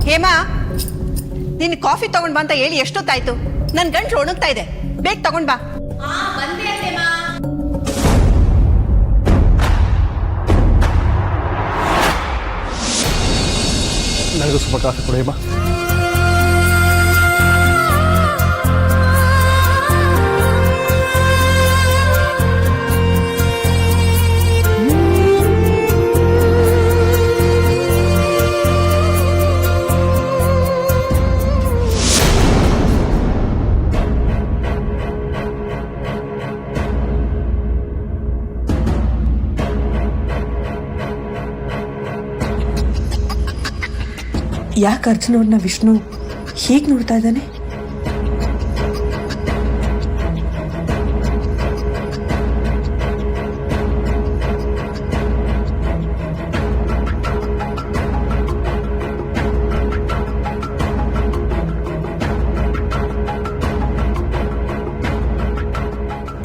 ಹೇಮಾ, ನಿನ್ ಕಾಫಿ ತಗೊಂಡ್ ಬಾ ಅಂತ ಹೇಳಿ ಎಷ್ಟೊತ್ತಾಯ್ತು? ನನ್ ಗಂಟ್ಲು ಒಣಗ್ತಾ ಇದೆ, ಬೇಗ ತಗೊಂಡ್ ಬಾ. ನನಗೂ ಸ್ವಲ್ಪ ಕಾಫಿ ಕೊಡು ಹೇಮಾ. ಯಾಕೆ ಅರ್ಜುನ್ ಅವ್ರನ್ನ ವಿಷ್ಣು ಹೀಗೆ ನೋಡ್ತಾ ಇದ್ದಾನೆ?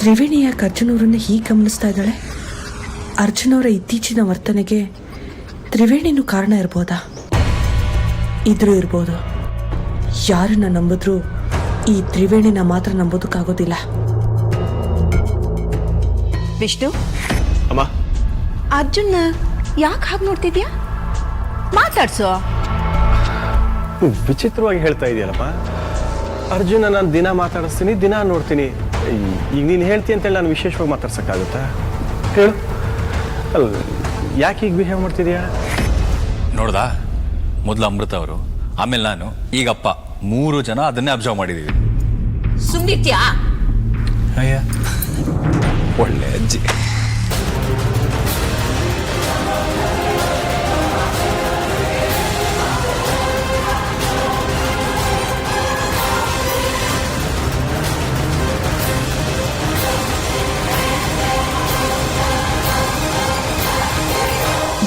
ತ್ರಿವೇಣಿ ಯಾಕೆ ಅರ್ಜುನ್ ಅವರನ್ನ ಹೀಗೆ ಗಮನಿಸ್ತಾ ಇದ್ದಾಳೆ? ಅರ್ಜುನ್ ಅವರ ಇತ್ತೀಚಿನ ವರ್ತನೆಗೆ ತ್ರಿವೇಣಿನೂ ಕಾರಣ ಇರ್ಬೋದಾ? ಇದ್ರೂ ಇರ್ಬೋದು. ಯಾರನ್ನ ನಂಬಿದ್ರೂ ಈ ತ್ರಿವೇಣಿನ ಮಾತ್ರ ನಂಬೋದಕ್ಕಾಗೋದಿಲ್ಲ. ವಿಷ್ಣು, ಅಮ್ಮ, ಅರ್ಜುನ್ ಯಾಕೆ ಹಾಗೆ ನೋಡ್ತಿದ್ಯಾ? ಮಾತಾಡ್ಸೋ. ವಿಚಿತ್ರವಾಗಿ ಹೇಳ್ತಾ ಇದೆಯಲ್ಲಪ್ಪ. ಅರ್ಜುನ ನಾನು ದಿನ ಮಾತಾಡಿಸ್ತೀನಿ, ದಿನ ನೋಡ್ತೀನಿ. ಈಗ ನೀನು ಹೇಳ್ತೀನಿ ಅಂತೇಳಿ ನಾನು ವಿಶೇಷವಾಗಿ ಮಾತಾಡ್ಸೋಕ್ಕಾಗುತ್ತಾ? ಹೇಳು. ಅಲ್ಲ, ಯಾಕೆ ಹೀಗೆ ಬಿಹೇವ್ ಮಾಡ್ತಿದ್ಯಾ? ನೋಡ್ದಾ, ಮೊದಲು ಅಮೃತ ಅವರು, ಆಮೇಲೆ ನಾನು, ಈಗಪ್ಪ, 3 ಜನ ಅದನ್ನೇ ಅಬ್ಸರ್ವ್ ಮಾಡಿದೀವಿ. ಸುಮ್ನಿತ್ಯಾ? ಅಯ್ಯ, ಒಳ್ಳೆ ಅಜ್ಜಿ.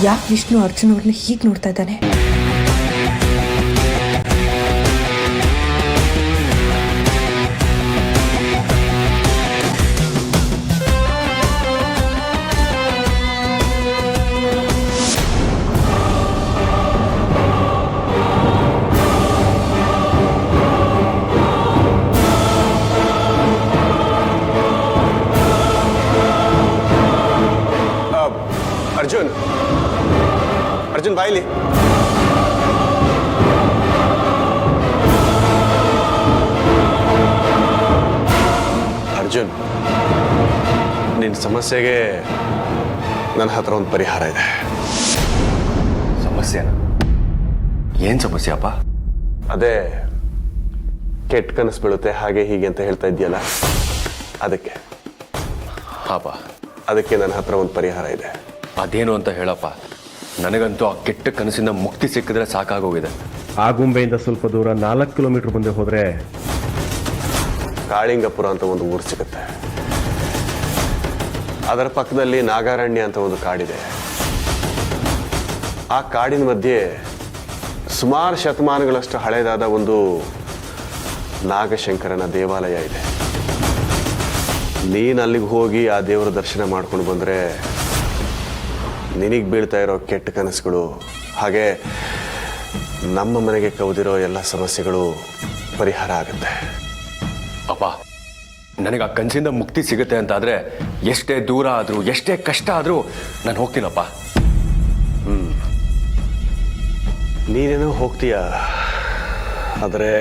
ಯಾಕೆ ವಿಷ್ಣು ಅರ್ಜುನ್ ಅವ್ರನ್ನ ಹೀಗೆ ನೋಡ್ತಾ ಇದ್ದಾನೆ? ಅರ್ಜುನ್, ಅರ್ಜುನ್ ಬಾಯಿಲಿ. ಅರ್ಜುನ್, ನಿನ್ನ ಸಮಸ್ಯೆಗೆ ನನ್ನ ಹತ್ರ ಒಂದು ಪರಿಹಾರ ಇದೆ. ಸಮಸ್ಯೆನಾ? ಏನ್ ಸಮಸ್ಯೆ ಅಪ್ಪ? ಅದೇ ಕೆಟ್ಟ ಕನಸು ಬೀಳುತ್ತೆ ಹಾಗೆ ಹೀಗೆ ಅಂತ ಹೇಳ್ತಾ ಇದೆಯಲ್ಲ, ಅದಕ್ಕೆ. ಹಾಪ, ಅದಕ್ಕೆ ನನ್ನ ಹತ್ರ ಒಂದು ಪರಿಹಾರ ಇದೆ. ಅದೇನು ಅಂತ ಹೇಳಪ್ಪ. ನನಗಂತೂ ಆ ಕೆಟ್ಟ ಕನಸಿಂದ ಮುಕ್ತಿ ಸಿಕ್ಕಿದ್ರೆ ಸಾಕಾಗೋಗಿದೆ. ಆಗುಂಬೆಯಿಂದ ಸ್ವಲ್ಪ ದೂರ 4 ಕಿಲೋಮೀಟರ್ ಮುಂದೆ ಹೋದ್ರೆ ಕಾಳಿಂಗಪುರ ಅಂತ ಒಂದು ಊರು ಸಿಗುತ್ತೆ. ಅದರ ಪಕ್ಕದಲ್ಲಿ ನಾಗಾರಣ್ಯ ಅಂತ ಒಂದು ಕಾಡಿದೆ. ಆ ಕಾಡಿನ ಮಧ್ಯೆ ಸುಮಾರು ಶತಮಾನಗಳಷ್ಟು ಹಳೆಯದಾದ ಒಂದು ನಾಗಶಂಕರನ ದೇವಾಲಯ ಇದೆ. ನೀನು ಅಲ್ಲಿಗೆ ಹೋಗಿ ಆ ದೇವರ ದರ್ಶನ ಮಾಡ್ಕೊಂಡು ಬಂದರೆ ನಿನಗೆ ಬೀಳ್ತಾ ಇರೋ ಕೆಟ್ಟ ಕನಸುಗಳು, ಹಾಗೆ ನಮ್ಮ ಮನೆಗೆ ಕವಿದಿರೋ ಎಲ್ಲ ಸಮಸ್ಯೆಗಳು ಪರಿಹಾರ ಆಗುತ್ತೆ. ಅಪ್ಪ, ನನಗೆ ಆ ಕನಸಿಂದ ಮುಕ್ತಿ ಸಿಗುತ್ತೆ ಅಂತಾದ್ರೆ ಎಷ್ಟೇ ದೂರ ಆದರೂ, ಎಷ್ಟೇ ಕಷ್ಟ ಆದರೂ ನಾನು ಹೋಗ್ತೀನಪ್ಪ. ನೀನೇನೋ ಹೋಗ್ತೀಯ, ಆದರೆ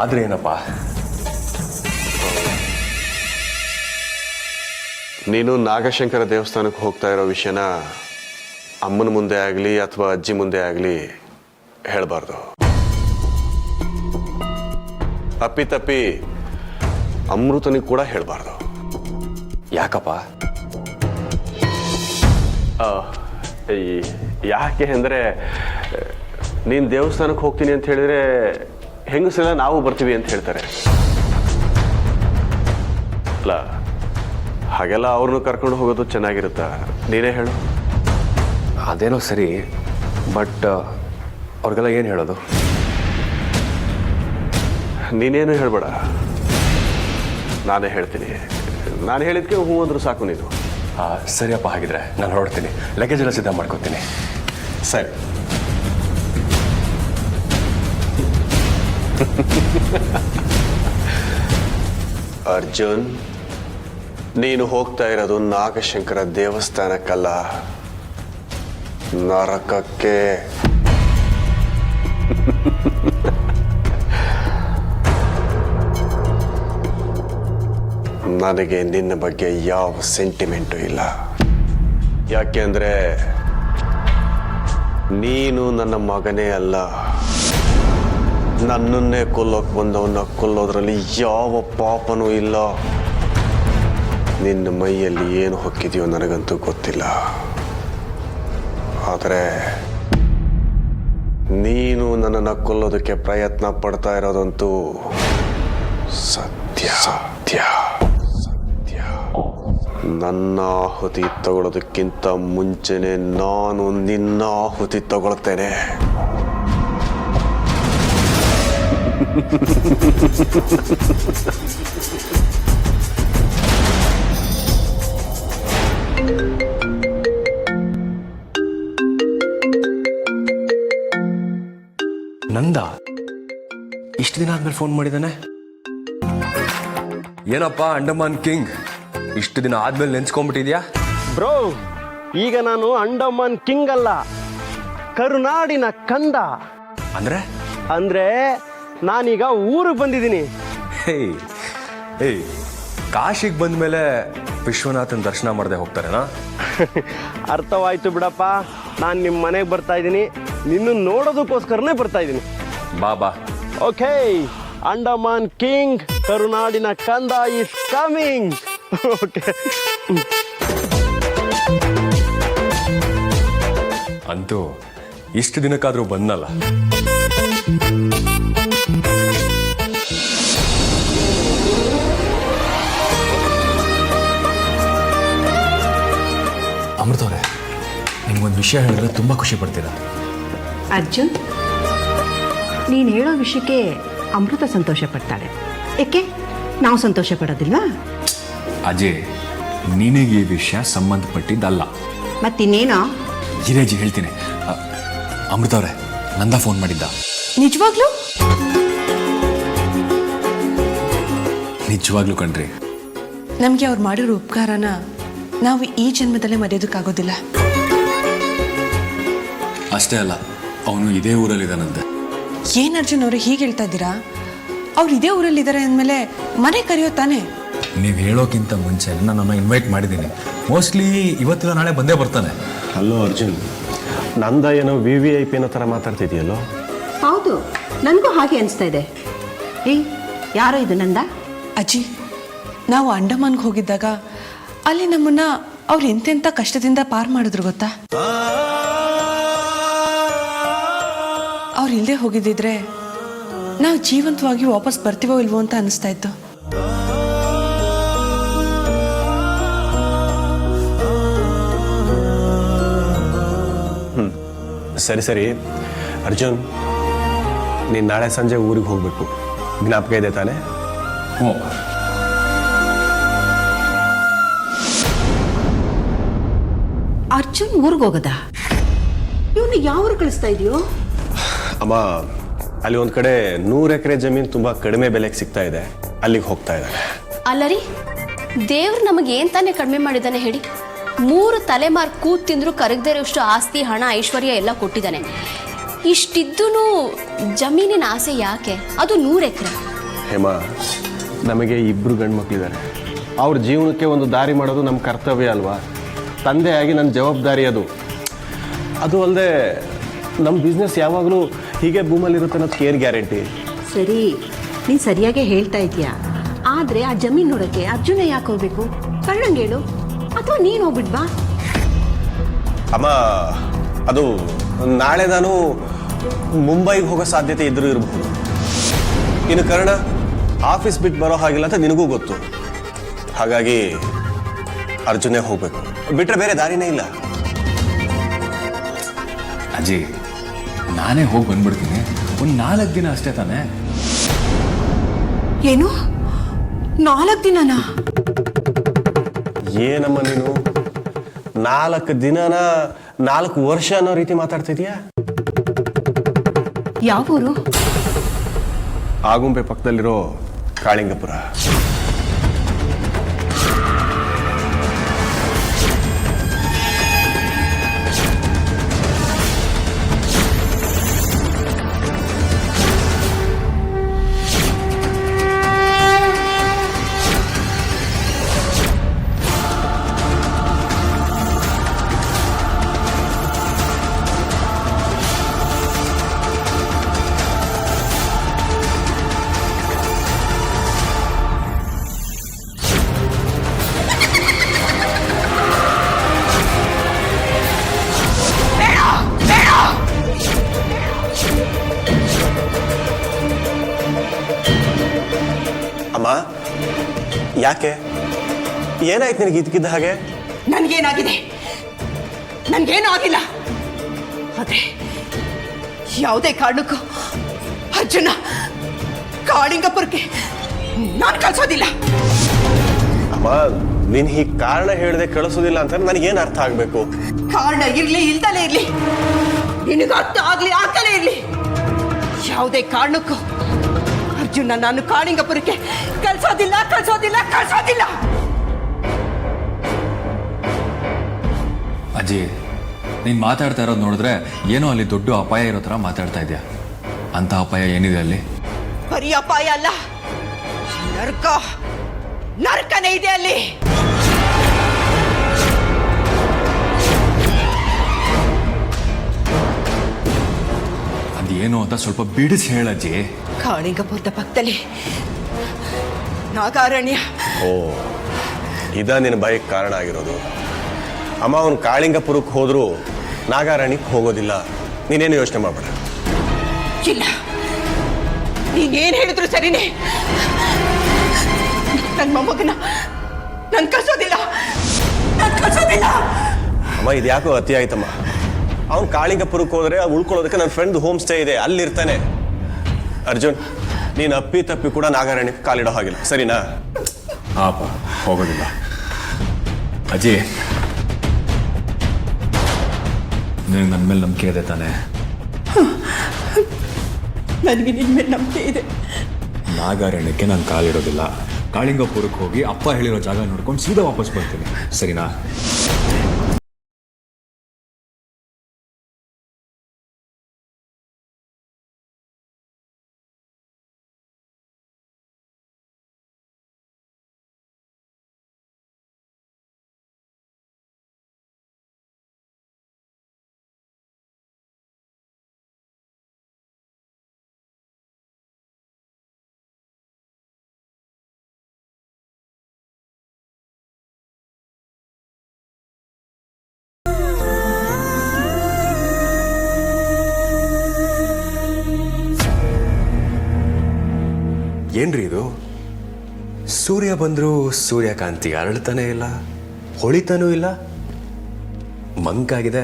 ಆದ್ರೆ ಏನಪ್ಪ? ನೀನು ನಾಗಶಂಕರ ದೇವಸ್ಥಾನಕ್ಕೆ ಹೋಗ್ತಾ ಇರೋ ವಿಷಯನ ಅಮ್ಮನ ಮುಂದೆ ಆಗಲಿ ಅಥವಾ ಅಜ್ಜಿ ಮುಂದೆ ಆಗಲಿ ಹೇಳಬಾರ್ದು. ಅಪ್ಪಿತಪ್ಪಿ ಅಮೃತನಿಗೆ ಕೂಡ ಹೇಳಬಾರ್ದು. ಯಾಕಪ್ಪ? ಯಾಕೆ ಅಂದರೆ, ನೀನು ದೇವಸ್ಥಾನಕ್ಕೆ ಹೋಗ್ತೀನಿ ಅಂತ ಹೇಳಿದ್ರೆ ಹೆಂಗಸೆಲ್ಲ ನಾವು ಬರ್ತೀವಿ ಅಂತ ಹೇಳ್ತಾರೆ ಅಲ್ಲ. ಹಾಗೆಲ್ಲ ಅವ್ರನ್ನೂ ಕರ್ಕೊಂಡು ಹೋಗೋದು ಚೆನ್ನಾಗಿರುತ್ತಾ? ನೀನೇ ಹೇಳು. ಅದೇನೋ ಸರಿ, ಬಟ್ ಅವ್ರಿಗೆಲ್ಲ ಏನು ಹೇಳೋದು? ನೀನೇನು ಹೇಳ್ಬೇಡ, ನಾನೇ ಹೇಳ್ತೀನಿ. ನಾನು ಹೇಳಿದ್ಕೆ ಹ್ಞೂ ಅಂದ್ರು ಸಾಕು ನೀನು. ಸರಿಯಪ್ಪ, ಹಾಗಿದ್ರೆ ನಾನು ಹೊರಡ್ತೀನಿ. ಲಗೇಜ್ ಎಲ್ಲ ಸಿದ್ಧ ಮಾಡ್ಕೊತೀನಿ. ಸರಿ. ಅರ್ಜುನ್, ನೀನು ಹೋಗ್ತಾ ಇರೋದು ನಾಗಶಂಕರ ದೇವಸ್ಥಾನಕ್ಕಲ್ಲ, ನರಕಕ್ಕೆ. ನನಗೆ ನಿನ್ನ ಬಗ್ಗೆ ಯಾವ ಸೆಂಟಿಮೆಂಟು ಇಲ್ಲ. ಯಾಕೆಂದ್ರೆ ನೀನು ನನ್ನ ಮಗನೇ ಅಲ್ಲ. ನನ್ನನ್ನೇ ಕೊಲ್ಲೋಕೆ ಬಂದವನ್ನ ಕೊಲ್ಲೋದ್ರಲ್ಲಿ ಯಾವ ಪಾಪನೂ ಇಲ್ಲ. ನಿನ್ನ ಮೈಯಲ್ಲಿ ಏನು ಹೊಕ್ಕಿದೆಯೋ ನನಗಂತೂ ಗೊತ್ತಿಲ್ಲ. ಆದರೆ ನೀನು ನನ್ನನ್ನು ಕೊಲ್ಲೋದಕ್ಕೆ ಪ್ರಯತ್ನ ಪಡ್ತಾ ಇರೋದಂತೂ ಸತ್ಯ. ಸತ್ಯ ಸತ್ಯ. ನನ್ನ ಆಹುತಿ ತಗೊಳ್ಳೋದಕ್ಕಿಂತ ಮುಂಚೆನೆ ನಾನು ನಿನ್ನ ಆಹುತಿ ತಗೊಳ್ತೇನೆ. ನಂದ ಇಷ್ಟು ದಿನ ಆದ್ಮೇಲೆ ಫೋನ್ ಮಾಡಿದ್ದಾನೆ. ಏನಪ್ಪ ಅಂಡಮಾನ್ ಕಿಂಗ್, ಇಷ್ಟು ದಿನ ಆದ್ಮೇಲೆ ನೆನ್ಸ್ಕೊಂಡ್ಬಿಟ್ಟಿದ್ಯಾ? ಬ್ರೋ, ಈಗ ನಾನು ಅಂಡಮಾನ್ ಕಿಂಗ್ ಅಲ್ಲ, ಕರುನಾಡಿನ ಕಂದ. ಅಂದ್ರೆ ನಾನೀಗ ಊರಿಗೆ ಬಂದಿದ್ದೀನಿ. ಏಯ್, ಕಾಶಿಗೆ ಬಂದ್ಮೇಲೆ ವಿಶ್ವನಾಥನ್ ದರ್ಶನ ಮಾಡದೆ ಹೋಗ್ತಾರೇನಾ? ಅರ್ಥವಾಯ್ತು ಬಿಡಪ್ಪ. ನಾನು ನಿಮ್ಮ ಮನೆಗೆ ಬರ್ತಾ ಇದ್ದೀನಿ, ನಿನ್ನ ನೋಡೋದಕ್ಕೋಸ್ಕರನೇ ಬರ್ತಾ ಇದ್ದೀನಿ. ಬಾ. ಓಕೆ, ಅಂಡಮಾನ್ ಕಿಂಗ್, ಕರುನಾಡಿನ ಕಂದ ಇಸ್ ಕಮಿಂಗ್. ಓಕೆ. ಅಂತೂ ಇಷ್ಟು ದಿನಕ್ಕಾದ್ರೂ ಬಂದಲ್ಲ. ಅಮೃತವ್ರೆ, ನಿಮ್ಗೊಂದು ವಿಷಯ ಹೇಳಿದ್ರೆ ತುಂಬ ಖುಷಿ ಪಡ್ತೀರಾ. ಅರ್ಜುನ್, ನೀನು ಹೇಳೋ ವಿಷಯಕ್ಕೆ ಅಮೃತ ಸಂತೋಷ ಪಡ್ತಾಳೆ. ಏಕೆ ನಾವು ಸಂತೋಷ ಪಡೋದಿಲ್ವಾ? ಅಜಯ್, ನಿನಗೆ ಈ ವಿಷಯ ಸಂಬಂಧಪಟ್ಟಿದ್ದಲ್ಲ. ಮತ್ತಿನ್ನೇನೋ? ಹಿರೇಜಿ ಹೇಳ್ತೀನಿ. ಅಮೃತವ್ರೆ, ನಂದ ಫೋನ್ ಮಾಡಿದ್ದ. ನಿಜವಾಗ್ಲೂ? ನಿಜವಾಗ್ಲೂ ಕಣ್ರಿ. ನಮಗೆ ಅವ್ರು ಮಾಡಿರೋ ಉಪಕಾರನ ನಾವು ಈ ಜನ್ಮದಲ್ಲೇ ಮರೆಯೋದಕ್ಕಾಗೋದಿಲ್ಲ. ಅಷ್ಟೇ ಅಲ್ಲ, ಅವನು ಇದೇ ಊರಲ್ಲಿದ್ದಾನಂತೆ. ಏನು ಅರ್ಜುನ್ ಅವರೇ ಹೀಗೆ ಹೇಳ್ತಾ ಇದ್ದೀರಾ? ಅವ್ರು ಇದೇ ಊರಲ್ಲಿದ್ದಾರೆ ಅಂದಮೇಲೆ ಮನೆ ಕರೆಯೋ ತಾನೆ? ನೀವು ಹೇಳೋಕ್ಕಿಂತ ಮುಂಚೆ ನಾನು ಇನ್ವೈಟ್ ಮಾಡಿದ್ದೀನಿ. ಮೋಸ್ಟ್ಲಿ ಇವತ್ತಿನ ನಾಳೆ ಬಂದೇ ಬರ್ತಾನೆ. ಹಲೋ ಅರ್ಜುನ್, ನಂದ ಏನೋ VVIP ಅನ್ನೋ ಥರ ಮಾತಾಡ್ತಿದ್ಯಲ್ಲೋ? ಹೌದು, ನನಗೂ ಹಾಗೆ ಅನಿಸ್ತಾ ಇದೆ. ಯಾರೋ ಇದು ನಂದ? ಅಜ್ಜಿ, ನಾವು ಅಂಡಮಾನ್ಗೆ ಹೋಗಿದ್ದಾಗ ಅಲ್ಲಿ ನಮ್ಮನ್ನ ಅವ್ರು ಎಂತೆಂಥ ಕಷ್ಟದಿಂದ ಪಾರು ಮಾಡಿದ್ರು ಗೊತ್ತಾ? ಅವ್ರು ಇಲ್ಲದೆ ಹೋಗಿದ್ದಿದ್ರೆ ನಾವು ಜೀವಂತವಾಗಿ ವಾಪಸ್ ಬರ್ತೀವೋ ಇಲ್ವೋ ಅಂತ ಅನಿಸ್ತಾ ಇತ್ತು. ಸರಿ ಅರ್ಜುನ್, ನೀನು ನಾಳೆ ಸಂಜೆ ಊರಿಗೆ ಹೋಗ್ಬೇಕು. ಜ್ಞಾಪಕ ಇದೆ ತಾನೆ? ಹ್ಞೂ. ಅರ್ಜುನ್ ಊರಿಗೆ ಹೋಗದ? ಇವನು ಯಾವ ಊರು ಕಳಿಸ್ತಾ ಇದೆಯೋ? ಅಮ್ಮ, ಅಲ್ಲಿ ಒಂದು ಕಡೆ 100 ಎಕರೆ ಜಮೀನು ತುಂಬ ಕಡಿಮೆ ಬೆಲೆಗೆ ಸಿಗ್ತಾ ಇದೆ, ಅಲ್ಲಿಗೆ ಹೋಗ್ತಾ ಇದ್ದಾನೆ. ಅಲ್ಲರಿ, ದೇವ್ರು ನಮಗೆ ಏನ್ ತಾನೇ ಕಡಿಮೆ ಮಾಡಿದ್ದಾನೆ ಹೇಳಿ? 3 ತಲೆಮಾರು ಕೂತ್ ತಿಂದ್ರು ಕರಗದೇ ಇರೋಷ್ಟು ಆಸ್ತಿ, ಹಣ, ಐಶ್ವರ್ಯ ಎಲ್ಲ ಕೊಟ್ಟಿದ್ದಾನೆ. ಇಷ್ಟಿದ್ದೂ ಜಮೀನಿನ ಆಸೆ ಯಾಕೆ? ಅದು 100 ಎಕರೆ. ಹೇಮಾ, ನಮಗೆ 2 ಗಂಡು ಮಕ್ಕಳಿದ್ದಾರೆ. ಅವ್ರ ಜೀವನಕ್ಕೆ ಒಂದು ದಾರಿ ಮಾಡೋದು ನಮ್ಮ ಕರ್ತವ್ಯ ಅಲ್ವಾ? ತಂದೆಯಾಗಿ ನನ್ನ ಜವಾಬ್ದಾರಿ ಅದು. ಅದು ಅಲ್ಲದೆ ನಮ್ಮ ಬಿಸ್ನೆಸ್ ಯಾವಾಗಲೂ ಹೀಗೆ ಭೂಮಲ್ಲಿರುತ್ತೆ ಅನ್ನೋದು ಕೇರ್ ಗ್ಯಾರಂಟಿ. ಸರಿ, ನೀನು ಸರಿಯಾಗೇ ಹೇಳ್ತಾ ಇದೀಯಾ. ಆದರೆ ಆ ಜಮೀನು ನೋಡೋಕ್ಕೆ ಅರ್ಜುನ ಯಾಕೆ ಹೋಗ್ಬೇಕು? ಕಳ್ಳಂಗೆ ಹೇಳು, ಅಥವಾ ನೀನು ಹೋಗ್ಬಿಡ್ಬಾ? ಅಮ್ಮ, ಅದು ನಾಳೆ ನಾನು ಮುಂಬೈಗೆ ಹೋಗೋ ಸಾಧ್ಯತೆ ಇದ್ರೂ ಇರಬಹುದು. ಇನ್ನು ಕರ್ಣ ಆಫೀಸ್ ಬಿಟ್ಟು ಬರೋ ಹಾಗಿಲ್ಲ ಅಂತ ನಿನಗೂ ಗೊತ್ತು. ಹಾಗಾಗಿ ಅರ್ಜುನೇ ಹೋಗ್ಬೇಕು, ಬಿಟ್ಟರೆ ಬೇರೆ ದಾರಿನೇ ಇಲ್ಲ. ಅಜಯ್, ನಾನೇ ಹೋಗಿ ಬಂದ್ಬಿಡ್ತೀನಿ. ಒಂದು 4 ದಿನ ಅಷ್ಟೇ ತಾನೆ. ಏನು 4 ದಿನನಾ? ಏನಮ್ಮ ನೀನು 4 ದಿನನ 4 ವರ್ಷ ಅನ್ನೋ ರೀತಿ ಮಾತಾಡ್ತಿದ್ಯಾ? ಯಾವ ಊರು? ಆಗುಂಬೆ ಪಕ್ಕದಲ್ಲಿರೋ ಕಾಳಿಂಗಪುರ. ಅಮ್ಮ, ಯಾಕೆ? ಏನಾಯ್ತು ನಿನಗೆ ಇದ್ಕಿದ್ದ ಹಾಗೆ? ನನಗೇನಾಗಿದೆ? ನನಗೇನೂ ಆಗಿಲ್ಲ. ಅದೇ ಯಾವುದೇ ಕಾರಣಕ್ಕೂ ಅರ್ಜುನ ಕಾಳಿಂಗಪುರಕ್ಕೆ ನಾನು ಕಳ್ಸೋದಿಲ್ಲ. ಅಮ್ಮ, ನೀನ್ ಹೀಗೆ ಕಾರಣ ಹೇಳದೆ ಕಳಿಸೋದಿಲ್ಲ ಅಂತ ನನಗೇನು ಅರ್ಥ ಆಗ್ಬೇಕು? ಕಾರಣ ಇರ್ಲಿ ಇಲ್ದಲೇ ಇರ್ಲಿ, ನಿನಗೆ ಅರ್ಥ ಆಗ್ಲಿ ಆಗ್ತಲೇ ಇರ್ಲಿ, ಯಾವುದೇ ಕಾರಣಕ್ಕೂ ಅರ್ಜುನ ನಾನು ಕಾಳಿಂಗಪುರಕ್ಕೆ ಕಳ್ಸೋದಿಲ್ಲ ಕಳ್ಸೋದಿಲ್ಲ ಕಳ್ಸೋದಿಲ್ಲ. ಅಜ್ಜಿ, ನೀನು ಮಾತಾಡ್ತಾ ಇರೋದು ನೋಡಿದ್ರೆ ಏನೋ ಅಲ್ಲಿ ದೊಡ್ಡ ಅಪಾಯ ಇರೋ ಥರ ಮಾತಾಡ್ತಾ ಇದೆಯಾ. ಅಂಥ ಅಪಾಯ ಏನಿದೆ ಅಲ್ಲಿ? ಬರೀ ಅಪಾಯ ಅಲ್ಲ, ನರಕ, ನರಕನೇ ಇದೆ ಅಲ್ಲಿ. ಅದೇನು ಅಂತ ಸ್ವಲ್ಪ ಬಿಡಿಸಿ ಹೇಳಜ್ಜಿ. ಕಾಳಿಂಗಪುರದ ಪಕ್ಕದಲ್ಲಿ ನಾಗಾರಣ್ಯ. ಓ, ಇದ ನಿನ್ನ ಭಯಕ್ಕೆ ಕಾರಣ ಆಗಿರೋದು. ಅಮ್ಮ, ಅವನು ಕಾಳಿಂಗಪುರಕ್ಕೆ ಹೋದ್ರು ನಾಗಾರಾಣಿಗೆ ಹೋಗೋದಿಲ್ಲ. ನೀನೇನು ಯೋಚನೆ ಮಾಡಬೇಡ. ಇಲ್ಲ, ನೀನೇನ್ ಹೇಳಿದ್ರು ಸರಿನೇ. ನನ್ನ ಮೊಮ್ಮಗನ ನನ್ ಕಳ್ಸೋದಿಲ್ಲ, ನನ್ ಕಳ್ಸೋದಿಲ್ಲ. ಅಮ್ಮ, ಇದು ಯಾಕೋ ಅತಿ ಆಯ್ತಮ್ಮ. ಅವ್ನು ಕಾಳಿಂಗಪುರಕ್ಕೆ ಹೋದ್ರೆ ಉಳ್ಕೊಳ್ಳೋದಕ್ಕೆ ನನ್ನ ಫ್ರೆಂಡ್ ಹೋಮ್ ಸ್ಟೇ ಇದೆ, ಅಲ್ಲಿರ್ತಾನೆ. ಅರ್ಜುನ್, ನೀನು ಅಪ್ಪಿ ತಪ್ಪಿ ಕೂಡ ನಾಗಾರಾಣಿಗೆ ಕಾಲಿಡೋ ಹಾಗಿಲ್ಲ, ಸರಿನಾ? ಹಾಪ, ಹೋಗೋದಿಲ್ಲ. ಅಜ್ಜಿ, ನಿನಗೆ ನನ್ನ ಮೇಲೆ ನಂಬಿಕೆ ಇದೆ ತಾನೆ? ನನಗೆ ನಿನ್ನ ಮೇಲೆ ನಂಬಿಕೆ ಇದೆ. ನಾಗಾರಣ್ಯಕ್ಕೆ ನಾನು ಕಾಲಿಡೋದಿಲ್ಲ. ಕಾಳಿಂಗಪುರಕ್ಕೆ ಹೋಗಿ ಅಪ್ಪ ಹೇಳಿರೋ ಜಾಗ ನೋಡ್ಕೊಂಡು ಸೀದಾ ವಾಪಸ್ ಬರ್ತೀನಿ, ಸರಿನಾ? ಏನ್ರಿ ಇದು? ಸೂರ್ಯ ಬಂದರೂ ಸೂರ್ಯಕಾಂತಿ ಅರಳ್ತಾನೆ ಇಲ್ಲ, ಹೊಳಿತಾನೂ ಇಲ್ಲ, ಮಂಕಾಗಿದೆ.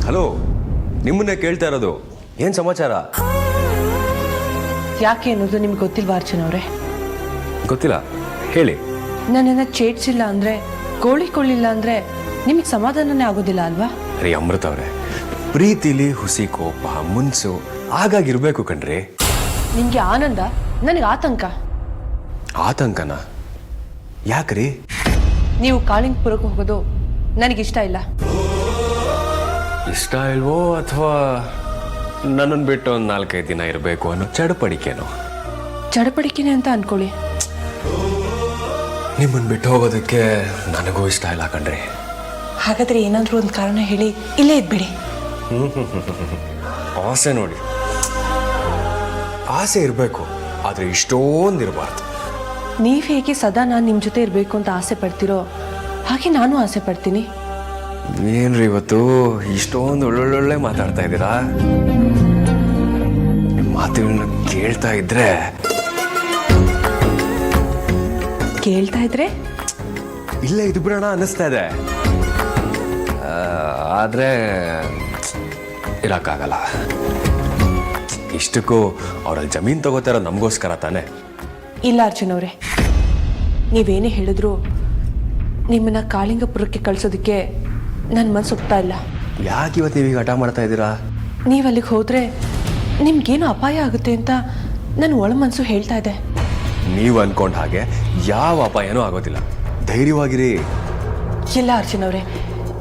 ಹಲೋ, ನಿಮ್ಮನ್ನೇ ಕೇಳ್ತಾ ಇರೋದು. ಏನ್ ಸಮಾಚಾರ? ಯಾಕೆ ಅನ್ನೋದು ನಿಮ್ಗೆ ಗೊತ್ತಿಲ್ವಾ ಅರ್ಜುನ್ ಅವರೇ? ಗೊತ್ತಿಲ್ಲ, ಹೇಳಿ. ನನ್ನನ್ನು ಚೇಟ್ಸಿಲ್ಲ ಅಂದ್ರೆ, ಕೋಳಿ ಕೊಳ್ಳಿಲ್ಲ ಅಂದ್ರೆ ನಿಮಗೆ ಸಮಾಧಾನನೇ ಆಗೋದಿಲ್ಲ ಅಲ್ವಾ? ರೀ ಅಮೃತ ಅವರೇ, ಪ್ರೀತಿಲಿ ಹುಸಿ ಕೋಪ ಮುನ್ಸು ಆಗಾಗಿರ್ಬೇಕು ಕಣ್ರಿ. ನಿಮ್ಗೆ ಆನಂದ, ನನಗೆ ಆತಂಕ. ಆತಂಕನ? ಯಾಕ್ರಿ? ನೀವು ಕಾಳಿಂಗಪುರಕ್ಕೆ ಹೋಗೋದು ನನಗಿಷ್ಟ ಇಲ್ಲ. ಇಷ್ಟ ಇಲ್ವೋ ಅಥವಾ ನನ್ನನ್ನು ಬಿಟ್ಟು ಒಂದು 4-5 ದಿನ ಇರಬೇಕು ಅನ್ನೋ ಚಡಪಡಿಕೆನೋ? ಚಡಪಡಿಕೆನೆ ಅಂತ ಅನ್ಕೊಳ್ಳಿ. ನಿಮ್ಮನ್ನು ಬಿಟ್ಟು ಹೋಗೋದಕ್ಕೆ ನನಗೂ ಇಷ್ಟ ಇಲ್ಲ ಕಣ್ರಿ. ಹಾಗಾದ್ರೆ ಏನಾದರೂ ಒಂದು ಕಾರಣ ಹೇಳಿ ಇಲ್ಲೇ ಇದ್ಬಿಡಿ. ಆಸೆ ನೋಡಿ, ಆಸೆ ಇರಬೇಕು, ಆದರೆ ಇಷ್ಟೊಂದು ಇರಬಾರ್ದು. ನೀವು ಹೇಗೆ ಸದಾ ನಾನು ನಿಮ್ಮ ಜೊತೆ ಇರಬೇಕು ಅಂತ ಆಸೆ ಪಡ್ತೀರೋ ಹಾಗೆ ನಾನು ಆಸೆ ಪಡ್ತೀನಿ. ಏನ್ರಿ ಇವತ್ತು ಇಷ್ಟೊಂದು ಒಳ್ಳೊಳ್ಳೆ ಮಾತಾಡ್ತಾ ಇದ್ದೀರಾ? ನಿಮ್ಮ ಮಾತುಗಳನ್ನ ಕೇಳ್ತಾ ಇದ್ರೆ ಇಲ್ಲೇ ಇದು ಬಿಡೋಣ ಅನ್ನಿಸ್ತಾ ಇದೆ. ಆದರೆ ಇರೋಕ್ಕಾಗಲ್ಲ. ಇಷ್ಟಕ್ಕೂ ಅವರಲ್ಲಿ ಜಮೀನು ತಗೋತಾರೋ ನಮಗೋಸ್ಕರ ತಾನೆ. ಇಲ್ಲ ಅರ್ಜುನ್ ಅವರೇ, ನೀವೇನೇ ಹೇಳಿದ್ರು ನಿಮ್ಮನ್ನ ಕಾಳಿಂಗಪುರಕ್ಕೆ ಕಳ್ಸೋದಕ್ಕೆ ನನ್ನ ಮನಸ್ಸು ಒಪ್ತಾ ಇಲ್ಲ. ಯಾಕೆ ಇವತ್ತು ನೀವೀಗ ಹಠ ಮಾಡ್ತಾ ಇದ್ದೀರಾ? ನೀವು ಅಲ್ಲಿಗೆ ಹೋದರೆ ನಿಮ್ಗೇನು ಅಪಾಯ ಆಗುತ್ತೆ ಅಂತ ನನ್ನ ಒಳ ಮನಸ್ಸು ಹೇಳ್ತಾ ಇದೆ. ನೀವು ಅನ್ಕೊಂಡ ಹಾಗೆ ಯಾವ ಅಪಾಯನೂ ಆಗೋದಿಲ್ಲ, ಧೈರ್ಯವಾಗಿರಿ. ಇಲ್ಲ ಅರ್ಜುನ್ ಅವರೇ,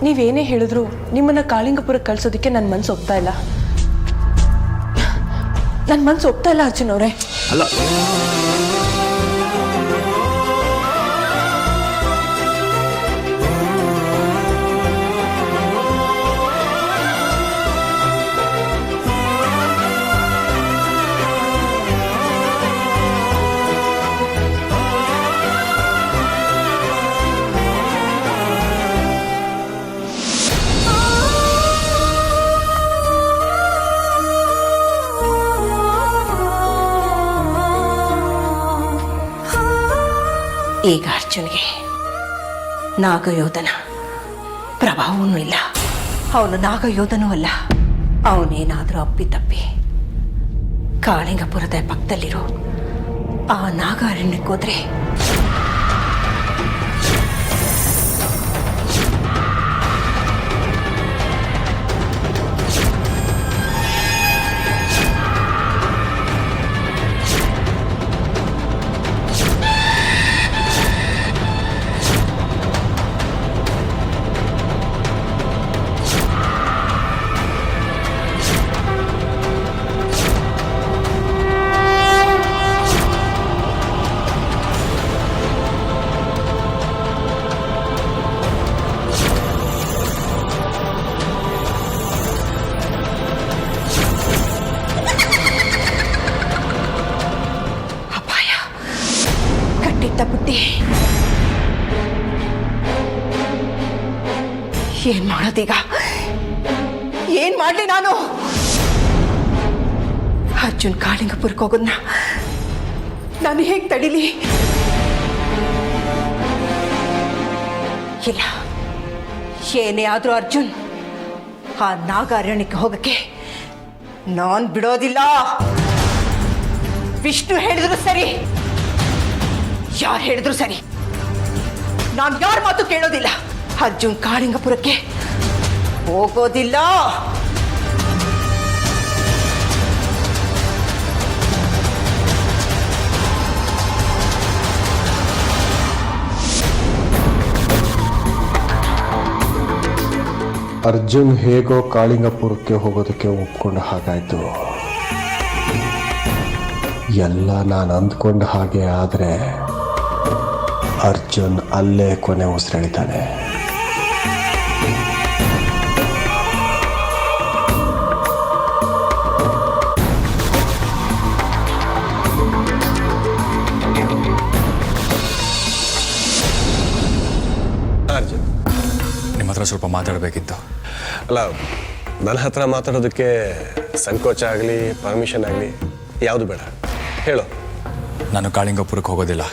ನೀವೇನೇ ಹೇಳಿದ್ರು ನಿಮ್ಮನ್ನ ಕಾಳಿಂಗಪುರಕ್ಕೆ ಕಳ್ಸೋದಕ್ಕೆ ನನ್ನ ಮನಸ್ಸು ಒಪ್ತಾ ಇಲ್ಲ. ನನ್ನ ಮನಸ್ಸು ಒಪ್ತಾ ಇಲ್ಲ ಅರ್ಜುನ್ ಅವರೇ. ಅಲ್ಲ, ಈಗ ಅರ್ಜುನ್ಗೆ ನಾಗಯೋಧನ ಪ್ರಭಾವವೂ ಇಲ್ಲ, ಅವನು ನಾಗಯೋಧನೂ ಅಲ್ಲ. ಅವನೇನಾದರೂ ಅಪ್ಪಿತಪ್ಪಿ ಕಾಳಿಂಗಪುರದ ಪಕ್ಕದಲ್ಲಿರೋ ಆ ನಾಗಾರಣ್ಯಕ್ಕೆ ಹೋದ್ರೆ ಬುದ್ಧಿ. ಏನ್ ಮಾಡೋದೀಗ? ಏನ್ ಮಾಡ್ಲಿ ನಾನು? ಅರ್ಜುನ್ ಕಾಳಿಂಗಪುರಕ್ಕೆ ಹೋಗೋದನ್ನ ನಾನು ಹೇಗೆ ತಡಿಲಿ? ಇಲ್ಲ, ಏನೇ ಆದ್ರೂ ಅರ್ಜುನ್ ಆ ನಾಗಾರಣ್ಯಕ್ಕೆ ಹೋಗಕ್ಕೆ ನಾನ್ ಬಿಡೋದಿಲ್ಲ. ವಿಷ್ಣು ಹೇಳಿದ್ರು ಸರಿ, ಯಾರು ಹೇಳಿದ್ರು ಸರಿ, ನಾನು ಯಾರ ಮಾತು ಕೇಳೋದಿಲ್ಲ. ಅರ್ಜುನ್ ಕಾಳಿಂಗಪುರಕ್ಕೆ ಹೋಗೋದಿಲ್ಲ. ಅರ್ಜುನ್ ಹೇಗೋ ಕಾಳಿಂಗಪುರಕ್ಕೆ ಹೋಗೋದಕ್ಕೆ ಒಪ್ಕೊಂಡ ಹಾಗಾಯ್ತು. ಎಲ್ಲ ನಾನು ಅಂದ್ಕೊಂಡ ಹಾಗೆ ಆದರೆ ಅರ್ಜುನ್ ಅಲ್ಲೇ ಕೊನೆ ಉಸಿರೆಳಿತಾನೆ. ಅರ್ಜುನ್, ನಿಮ್ಮ ಹತ್ರ ಸ್ವಲ್ಪ ಮಾತಾಡಬೇಕಿತ್ತು. ಅಲ್ಲ, ನನ್ನ ಹತ್ರ ಮಾತಾಡೋದಕ್ಕೆ ಸಂಕೋಚ ಆಗಲಿ ಪರ್ಮಿಷನ್ ಆಗಲಿ ಯಾವುದು ಬೇಡ, ಹೇಳು. ನಾನು ಕಾಳಿಂಗಪುರಕ್ಕೆ ಹೋಗೋದಿಲ್ಲ.